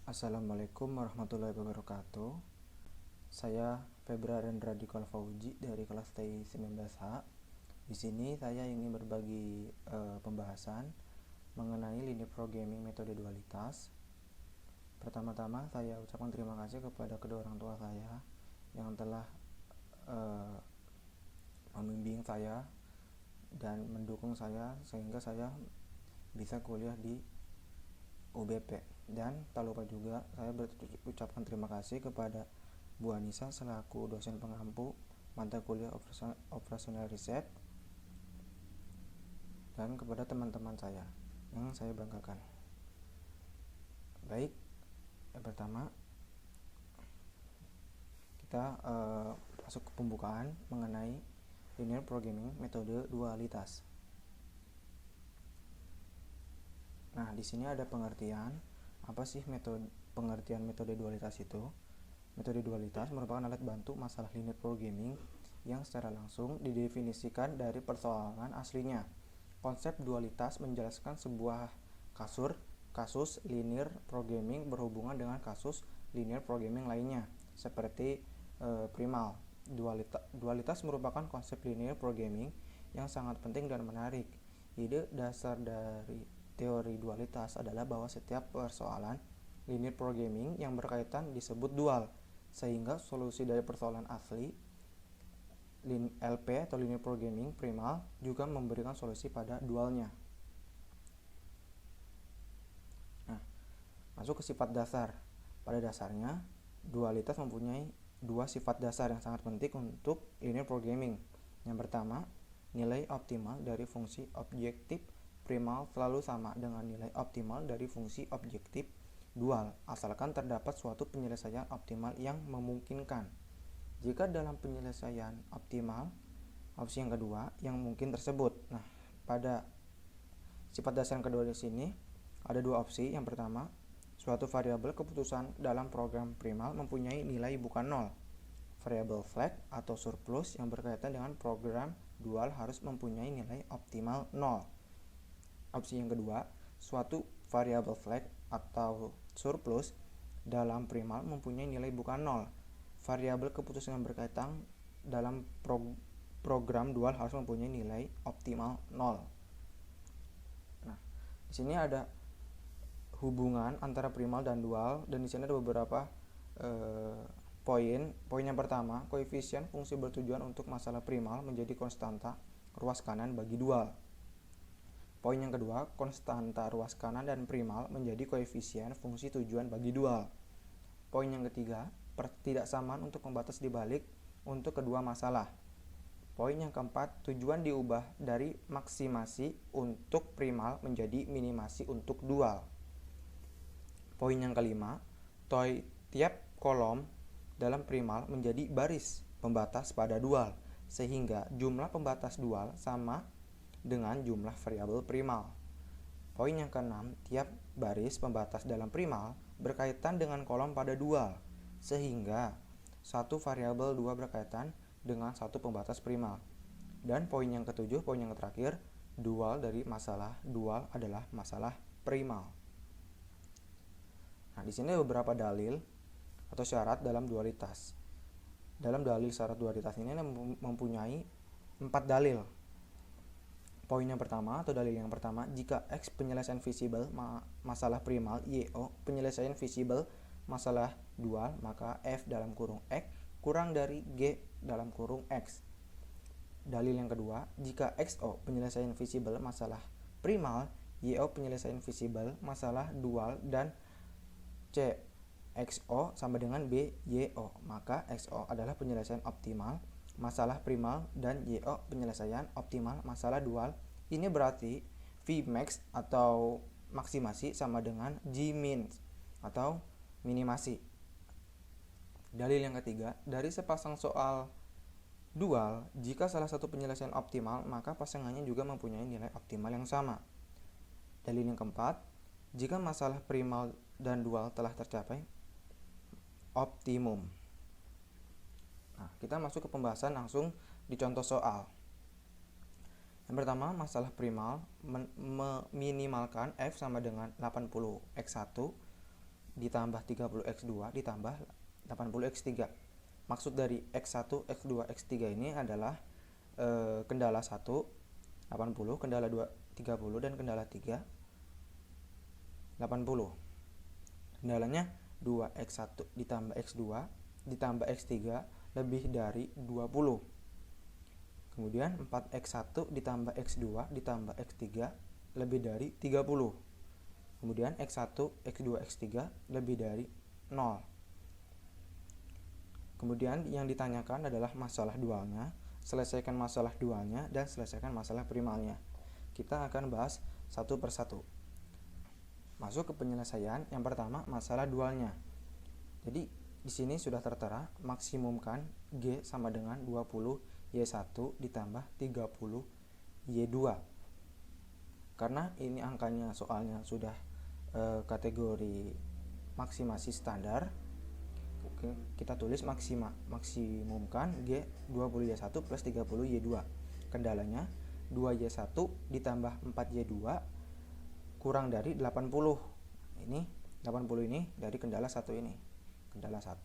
Assalamualaikum warahmatullahi wabarakatuh. Saya Febra Rendra Dikol Fauji dari kelas TI 19H. Di sini saya ingin berbagi pembahasan mengenai linear programming metode dualitas. Pertama-tama saya ucapkan terima kasih kepada kedua orang tua saya yang telah membimbing saya dan mendukung saya sehingga saya bisa kuliah di UBP. Dan tak lupa juga saya berucapkan terima kasih kepada Bu Anissa selaku dosen pengampu mata kuliah operasional riset dan kepada teman-teman saya yang saya banggakan. Baik, yang pertama kita masuk ke pembukaan mengenai linear programming metode dualitas. Nah, di sini ada pengertian apa sih pengertian metode dualitas itu. Metode dualitas merupakan alat bantu masalah linear programming yang secara langsung didefinisikan dari persoalan aslinya. Konsep dualitas menjelaskan sebuah kasus linear programming berhubungan dengan kasus linear programming lainnya, seperti primal. Dualitas merupakan konsep linear programming yang sangat penting dan menarik. Ide dasar dari teori dualitas adalah bahwa setiap persoalan linear programming yang berkaitan disebut dual, sehingga solusi dari persoalan asli LP atau linear programming primal juga memberikan solusi pada dualnya. Nah, masuk ke sifat dasar. Pada dasarnya, dualitas mempunyai dua sifat dasar yang sangat penting untuk linear programming. Yang pertama, nilai optimal dari fungsi objektif primal selalu sama dengan nilai optimal dari fungsi objektif dual, asalkan terdapat suatu penyelesaian optimal yang memungkinkan. Jika dalam penyelesaian optimal, opsi yang kedua yang mungkin tersebut. Nah, pada sifat dasar yang kedua di sini ada dua opsi. Yang pertama, suatu variabel keputusan dalam program primal mempunyai nilai bukan nol. Variabel flag atau surplus yang berkaitan dengan program dual harus mempunyai nilai optimal 0. Opsi yang kedua, suatu variabel flag atau surplus dalam primal mempunyai nilai bukan 0. Variabel keputusan yang berkaitan dalam program dual harus mempunyai nilai optimal 0. Nah, di sini ada hubungan antara primal dan dual, dan di sini ada beberapa poin. Poin yang pertama, koefisien fungsi bertujuan untuk masalah primal menjadi konstanta ruas kanan bagi dual. Poin yang kedua, konstanta ruas kanan dan primal menjadi koefisien fungsi tujuan bagi dual. Poin yang ketiga, ketidaksamaan untuk pembatas dibalik untuk kedua masalah. Poin yang keempat, tujuan diubah dari maksimasi untuk primal menjadi minimasi untuk dual. Poin yang kelima, tiap kolom dalam primal menjadi baris pembatas pada dual, sehingga jumlah pembatas dual sama dengan jumlah variabel primal. Poin yang keenam, tiap baris pembatas dalam primal berkaitan dengan kolom pada dual, sehingga satu variabel dua berkaitan dengan satu pembatas primal. Dan poin yang ketujuh, poin yang terakhir, dual dari masalah dual adalah masalah primal. Nah, di sini ada beberapa dalil atau syarat dalam dualitas. Dalam dalil syarat dualitas ini mempunyai 4 dalil. Poin yang pertama atau dalil yang pertama, jika X penyelesaian visible masalah primal YO penyelesaian visible masalah dual, maka F dalam kurung X kurang dari G dalam kurung X. Dalil yang kedua, jika XO penyelesaian visible masalah primal YO penyelesaian visible masalah dual, dan C XO sama dengan B YO, maka XO adalah penyelesaian optimal masalah primal dan YO penyelesaian optimal masalah dual. Ini berarti Vmax atau maksimasi sama dengan Gmin atau minimasi. Dalil yang ketiga, dari sepasang soal dual, jika salah satu penyelesaian optimal, maka pasangannya juga mempunyai nilai optimal yang sama. Dalil yang keempat, jika masalah primal dan dual telah tercapai optimum. Nah, kita masuk ke pembahasan langsung di contoh soal. Yang pertama, masalah primal meminimalkan F sama dengan 80 X1 ditambah 30x2 ditambah 80x3. Maksud dari x1, x2, x3 ini adalah kendala 1 80, kendala 2 30 dan kendala 3 80. Kendalanya 2x1 ditambah x2 ditambah x3 lebih dari 20. Kemudian 4x1 ditambah x2 ditambah x3 lebih dari 30. Kemudian x1, x2, x3 lebih dari 0. Kemudian yang ditanyakan adalah masalah dualnya. Selesaikan masalah dualnya dan selesaikan masalah primalnya. Kita akan bahas satu persatu. Masuk ke penyelesaian. Yang pertama, masalah dualnya. Jadi di sini sudah tertera maksimumkan G sama dengan 20 Y1 ditambah 30 Y2. Karena ini angkanya soalnya sudah kategori maksimasi standar, kita tulis maksimumkan G 20Y1 plus 30 Y2. Kendalanya 2Y1 ditambah 4Y2 kurang dari 80. Ini 80 ini dari kendala 1 ini. Kendala 1,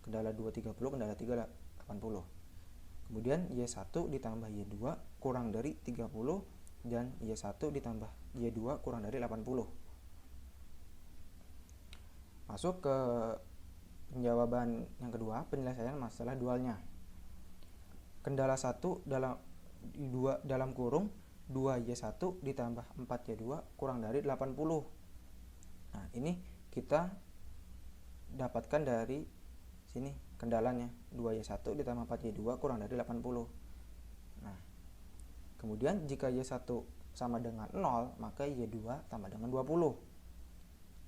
kendala 2 30, kendala 3 80. Kemudian Y1 ditambah Y2 kurang dari 30 dan Y1 ditambah Y2 kurang dari 80. Masuk ke penjawaban yang kedua, penyelesaian masalah dualnya. Kendala 1 dalam kurung 2Y1 ditambah 4Y2 kurang dari 80. Nah, ini kita dapatkan dari sini kendalanya 2Y1 ditambah 4Y2 kurang dari 80. Nah, kemudian jika Y1 sama dengan 0, maka Y2 tambah dengan 20.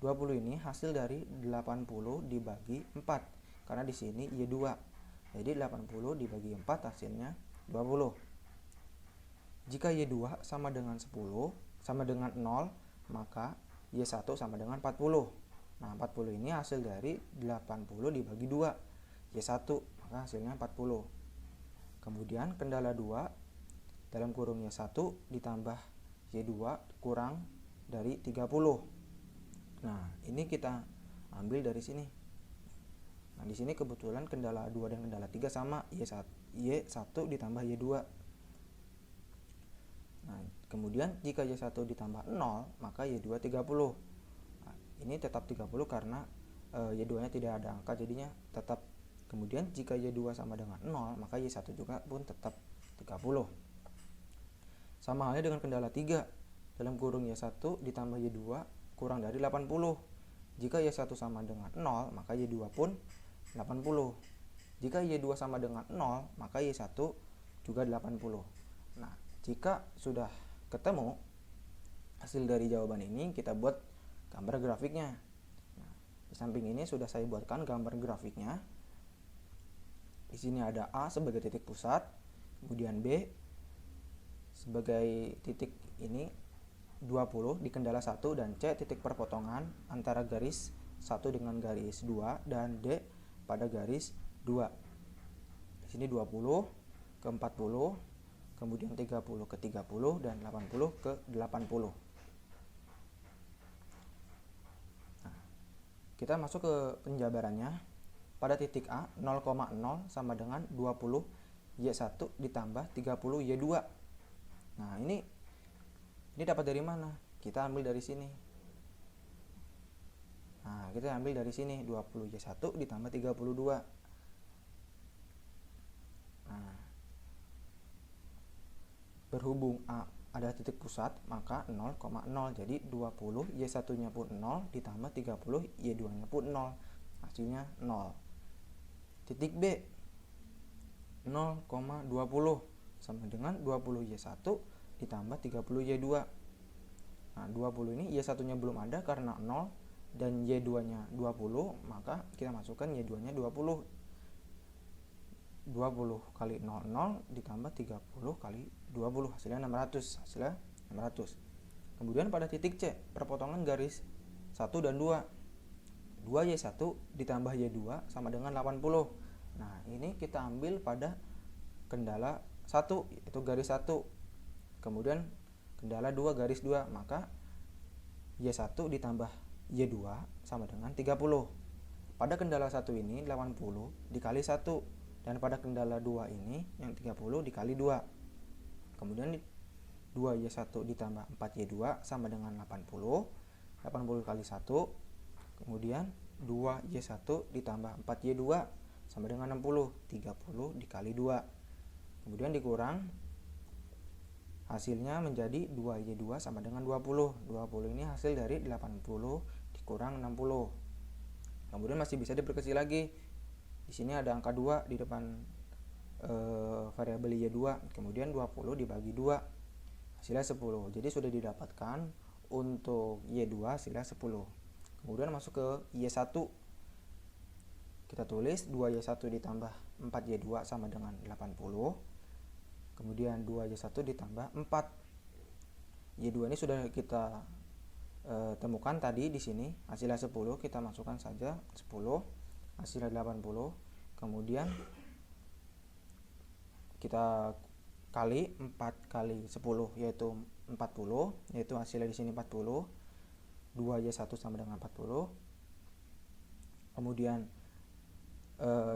20 ini hasil dari 80 dibagi 4. Karena di sini Y2. Jadi 80 dibagi 4 hasilnya 20. Jika Y2 sama dengan 10, sama dengan 0, maka Y1 sama dengan 40. Nah, 40 ini hasil dari 80 dibagi 2. Y1, maka hasilnya 40. Kemudian kendala 2 dalam kurung Y1 ditambah Y2 kurang dari 30. Nah, ini kita ambil dari sini. Nah, di sini kebetulan kendala 2 dan kendala 3 sama, Y1 ditambah Y2. Nah, kemudian jika Y1 ditambah 0, maka Y2 30. Nah, ini tetap 30 karena Y2-nya tidak ada angka, jadinya tetap. Kemudian jika Y2 sama dengan 0, maka Y1 juga pun tetap 30. Sama halnya dengan kendala 3. Dalam kurung Y1 ditambah Y2 kurang dari 80. Jika Y1 sama dengan 0, maka Y2 pun 80. Jika Y2 sama dengan 0, maka Y1 juga 80. Nah, jika sudah ketemu hasil dari jawaban ini, kita buat gambar grafiknya. Nah, di samping ini sudah saya buatkan gambar grafiknya. Di sini ada A sebagai titik pusat, kemudian B sebagai titik ini 20 di kendala 1, dan C titik perpotongan antara garis 1 dengan garis 2 dan D pada garis 2. Di sini 20 ke 40, kemudian 30 ke 30 dan 80 ke 80. Nah, kita masuk ke penjabarannya. Pada titik A, 0,0 sama dengan 20 Y1 ditambah 30 Y2. Nah, ini dapat dari mana? Kita ambil dari sini. Nah, kita ambil dari sini 20 Y1 ditambah 32. Nah, berhubung A ada titik pusat, maka 0,0. Jadi 20 Y1-nya pun 0 ditambah 30 Y2-nya pun 0. Hasilnya 0. Titik B, 0,20 sama dengan 20 Y1 ditambah 30 Y2. Nah, 20 ini Y1-nya belum ada karena 0 dan Y2-nya 20, maka kita masukkan Y2-nya 20. 20 kali 00 ditambah 30 kali 20, hasilnya 600. Hasilnya 600. Kemudian pada titik C, perpotongan garis 1 dan 2. 2Y1 ditambah Y2 sama dengan 80. Nah, ini kita ambil pada kendala 1, yaitu garis 1. Kemudian kendala 2 garis 2, maka Y1 ditambah Y2 sama dengan 30. Pada kendala 1 ini 80 dikali 1, dan pada kendala 2 ini yang 30 dikali 2. Kemudian 2Y1 ditambah 4Y2 sama dengan 80. 80 kali 1, kemudian 2Y1 ditambah 4Y2 sama dengan 60. 30 dikali 2. Kemudian dikurang, hasilnya menjadi 2Y2 sama dengan 20. 20 ini hasil dari 80 dikurang 60. Kemudian masih bisa diperkecil lagi. Di sini ada angka 2 di depan variabel Y2. Kemudian 20 dibagi 2, hasilnya 10. Jadi sudah didapatkan untuk Y2 hasilnya 10. Kemudian masuk ke Y1. Kita tulis 2Y1 ditambah 4Y2 sama dengan 80. Kemudian 2Y1 ditambah 4. Y2 ini sudah kita temukan tadi di sini, hasilnya 10, kita masukkan saja 10, hasilnya 80. Kemudian kita kali 4 kali 10 yaitu 40, yaitu hasilnya di sini 40. 2Y1 sama dengan 40. Kemudian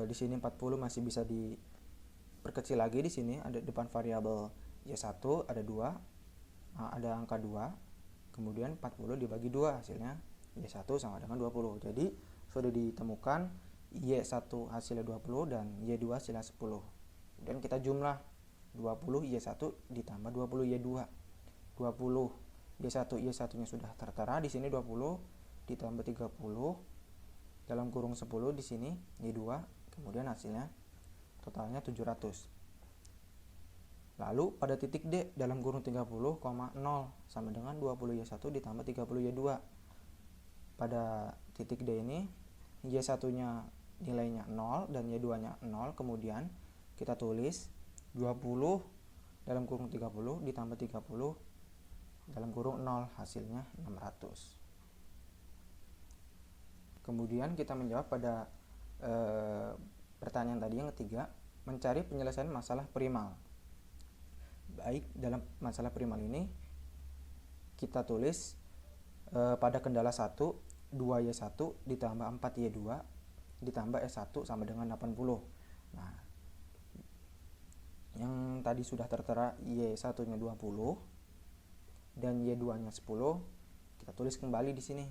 di sini 40 masih bisa diperkecil lagi. Di sini ada depan variabel Y1 ada 2, ada angka 2. Kemudian 40 dibagi 2, hasilnya Y1 sama dengan 20. Jadi sudah ditemukan Y1 hasilnya 20 dan Y2 hasilnya 10. Kemudian kita jumlah 20 Y1 ditambah 20 Y2. 20 Y1 nya sudah tertera di sini, 20 ditambah 30 dalam kurung 10 di sini Y2, kemudian hasilnya totalnya 700. Lalu pada titik D dalam kurung 30,0 sama dengan 20 Y1 ditambah 30 Y2. Pada titik D ini Y1 nya nilainya 0 dan Y2 nya 0. Kemudian kita tulis 20 dalam kurung 30 ditambah 30 dalam kurung 0, hasilnya 600. Kemudian kita menjawab pada pertanyaan tadi yang ketiga, mencari penyelesaian masalah primal. Baik, dalam masalah primal ini kita tulis pada kendala 1 2Y1 ditambah 4Y2 ditambah S1 sama dengan 80. Nah, yang tadi sudah tertera Y1 nya 20 dan Y2 nya 10, kita tulis kembali di sini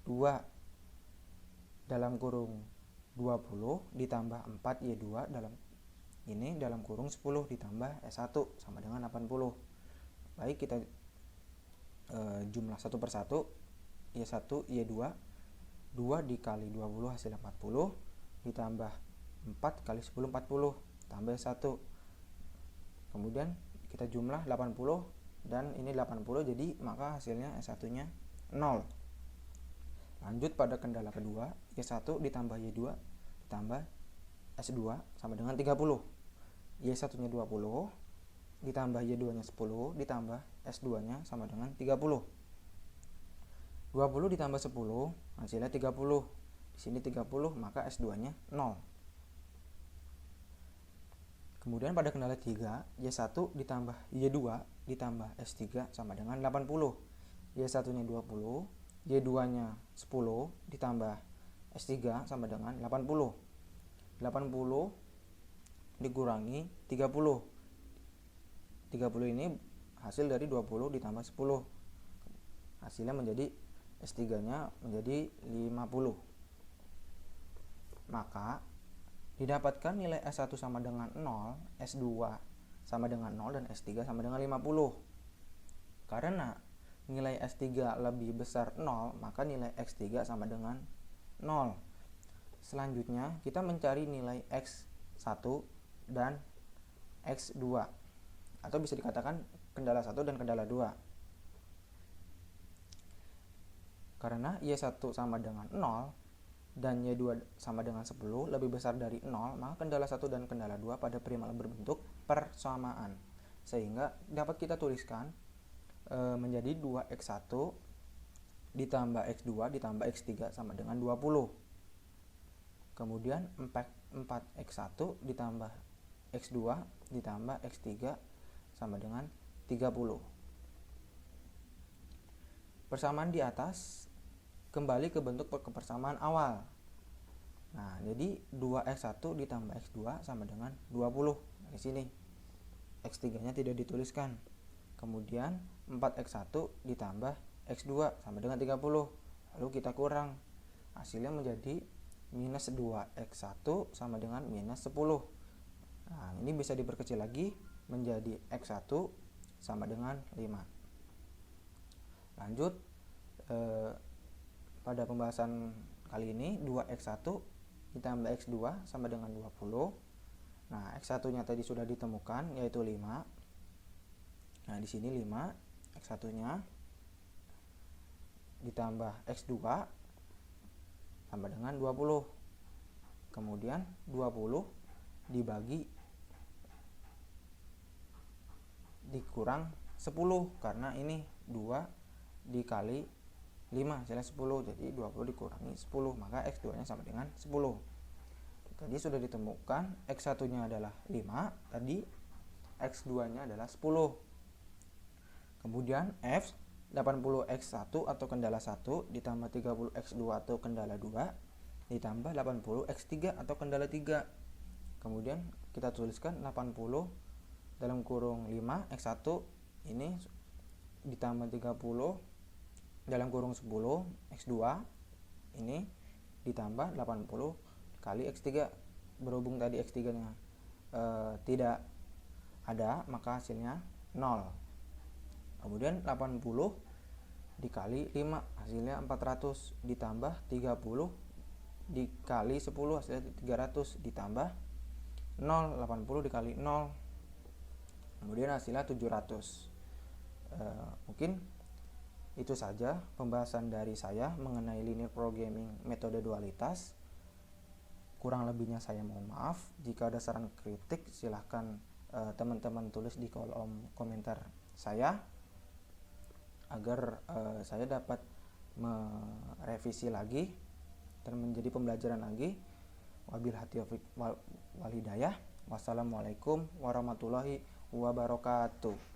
2 dalam kurung 20 ditambah 4Y2 dalam kurung 10 ditambah S1 sama dengan 80. Baik, kita jumlah satu persatu. Y1 Y2, 2 dikali 20 hasilnya 40 ditambah 4 kali 10 40 tambah S1. Kemudian kita jumlah 80 dan ini 80, jadi maka hasilnya S1 nya 0. Lanjut pada kendala kedua, Y1 ditambah Y2 ditambah S2 sama dengan 30. Y1 nya 20 ditambah Y2 nya 10 ditambah S2 nya sama dengan 30. 20 ditambah 10 hasilnya 30. Di sini 30, maka S2 nya 0. Kemudian pada kendala 3, Y1 ditambah Y2 ditambah S3 sama dengan 80. Y1 nya 20, Y2 nya 10 ditambah S3 sama dengan 80. 80 dikurangi 30. 30 ini hasil dari 20 ditambah 10. Hasilnya menjadi S3 nya menjadi 50. Maka didapatkan nilai S1 sama dengan 0, S2 sama dengan 0, dan S3 sama dengan 50. Karena nilai S3 lebih besar 0, maka nilai X3 sama dengan 0. Selanjutnya kita mencari nilai X1 dan X2, atau bisa dikatakan kendala 1 dan kendala 2. Karena Y1 sama dengan 0 dan Y2 sama dengan 10 lebih besar dari 0, maka kendala 1 dan kendala 2 pada primal berbentuk persamaan. Sehingga dapat kita tuliskan menjadi 2X1 ditambah X2 ditambah X3 sama dengan 20. Kemudian 4X1 ditambah X2 ditambah X3 sama dengan 30. Persamaan di atas kembali ke bentuk kebersamaan awal. Nah, jadi 2x1 ditambah x2 sama dengan 20. Di sini x3-nya tidak dituliskan. Kemudian 4x1 ditambah x2 sama dengan 30. Lalu kita kurang. Hasilnya menjadi minus 2x1 sama dengan minus 10. Nah, ini bisa diperkecil lagi menjadi x1 sama dengan 5. Lanjut, pada pembahasan kali ini 2x1 ditambah x2 sama dengan 20. Nah, x1-nya tadi sudah ditemukan yaitu 5. Nah, di sini 5, x1-nya ditambah x2 sama dengan 20. Kemudian 20 dikurang 10 karena ini 2 dikali 5 hasilnya 10. Jadi 20 dikurangi 10, maka x2-nya sama dengan 10. Tadi sudah ditemukan x1-nya adalah 5, tadi x2-nya adalah 10. Kemudian F 80x1 atau kendala 1 ditambah 30x2 atau kendala 2 ditambah 80x3 atau kendala 3. Kemudian kita tuliskan 80 dalam kurung 5 x1 ini ditambah 30 dalam kurung 10 x2 ini ditambah 80 kali x3. Berhubung tadi x3-nya tidak ada, maka hasilnya 0. Kemudian 80 dikali 5 hasilnya 400 ditambah 30 dikali 10 hasilnya 300 ditambah 0, 80 dikali 0 kemudian hasilnya 700. Mungkin itu saja pembahasan dari saya mengenai linear programming metode dualitas. Kurang lebihnya saya mohon maaf. Jika ada saran kritik silahkan teman-teman tulis di kolom komentar saya agar saya dapat merevisi lagi dan menjadi pembelajaran lagi. Wabillahi taufiq wal hidayah. Wassalamualaikum warahmatullahi wabarakatuh.